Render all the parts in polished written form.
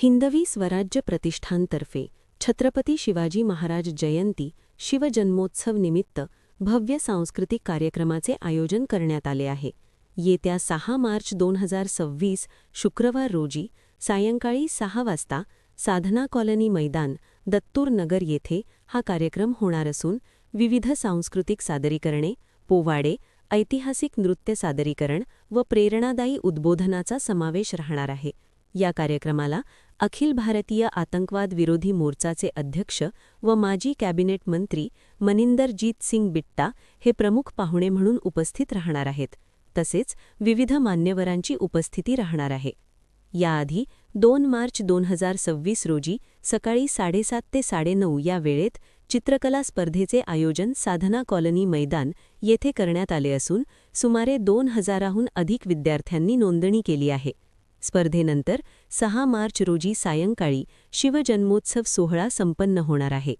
हिंदवी स्वराज्य प्रतिष्ठानतर्फे छत्रपती शिवाजी महाराज जयंती शिवजन्मोत्सव निमित्त भव्य सांस्कृतिक कार्यक्रमाचे आयोजन करण्यात आले आहे। येत्या 6 मार्च 2026 शुक्रवार रोजी सायंकाळी 6 वाजता साधना कॉलनी मैदान, दत्तूर नगर येथे हा कार्यक्रम होणार असून विविध सांस्कृतिक सादरीकरणे, पोवाडे, ऐतिहासिक नृत्य सादरीकरण व प्रेरणादायी उद्बोधनाचा समावेश राहणार आहे। या कार्यक्रमाला अखिल भारतीय आतंकवाद विरोधी मोर्चाचे अध्यक्ष व माजी कॅबिनेट मंत्री मनिंदरजीत सिंग बिट्टा हे प्रमुख पाहुणे म्हणून उपस्थित राहणार आहेत। तसेच विविध मान्यवरांची उपस्थिती राहणार आहे। याआधी 2 मार्च 2026 रोजी सकाळी 7:30 ते 9:30 या वेळेत चित्रकला स्पर्धेचे आयोजन साधना कॉलनी मैदान येथे करण्यात आले असून सुमारे 2000हून अधिक विद्यार्थ्यांनी नोंदणी केली आहे। स्पर्धेनंतर 6 मार्च रोजी सायंकाळी शिवजन्मोत्सव सोहळा संपन्न होणार आहे।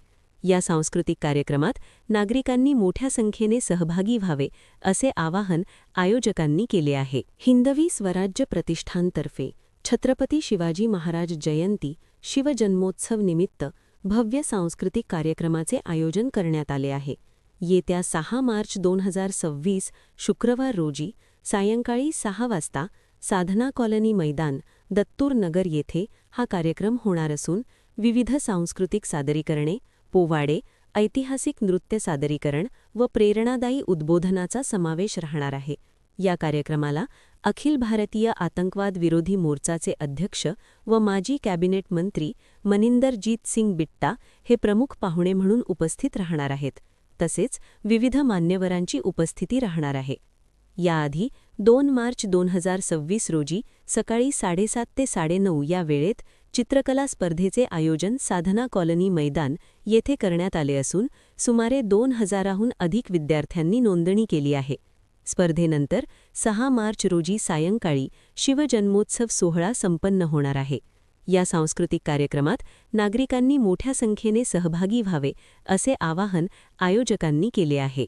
या सांस्कृतिक कार्यक्रमात नागरिकांनी मोठ्या संख्येने सहभागी व्हावे असे आवाहन आयोजकांनी केले आहे। हिंदवी स्वराज्य प्रतिष्ठानतर्फे छत्रपती शिवाजी महाराज जयंती शिवजन्मोत्सव निमित्त भव्य सांस्कृतिक कार्यक्रमाचे आयोजन करण्यात आले आहे। येत्या 6 मार्च 2026 शुक्रवार रोजी सायंकाळी 6 वाजता साधना कॉलनी मैदान, दत्तूर नगर येथे हा कार्यक्रम होणार असून विविध सांस्कृतिक सादरीकरणे, पोवाडे, ऐतिहासिक नृत्य सादरीकरण व प्रेरणादायी उद्बोधनाचा समावेश राहणार आहे। या कार्यक्रमाला अखिल भारतीय आतंकवाद विरोधी मोर्चाचे अध्यक्ष व माजी कॅबिनेट मंत्री मनिंदरजीत सिंग बिट्टा हे प्रमुख पाहुणे म्हणून उपस्थित राहणार आहेत। तसेच विविध मान्यवरांची उपस्थिती राहणार आहे। याआधी 2 मार्च 2026 रोजी सकाळी 7:30 ते 9:30 या वेळेत चित्रकला स्पर्धेचे आयोजन साधना कॉलनी मैदान येथे करण्यात आले असून सुमारे 2000हून अधिक विद्यार्थ्यांनी नोंदणी केली आहे। स्पर्धेनंतर 6 मार्च रोजी सायंकाळी शिवजन्मोत्सव सोहळा संपन्न होणार आहे। या सांस्कृतिक कार्यक्रमात नागरिकांनी मोठ्या संख्येने सहभागी व्हावे असे आवाहन आयोजकांनी केले आहे।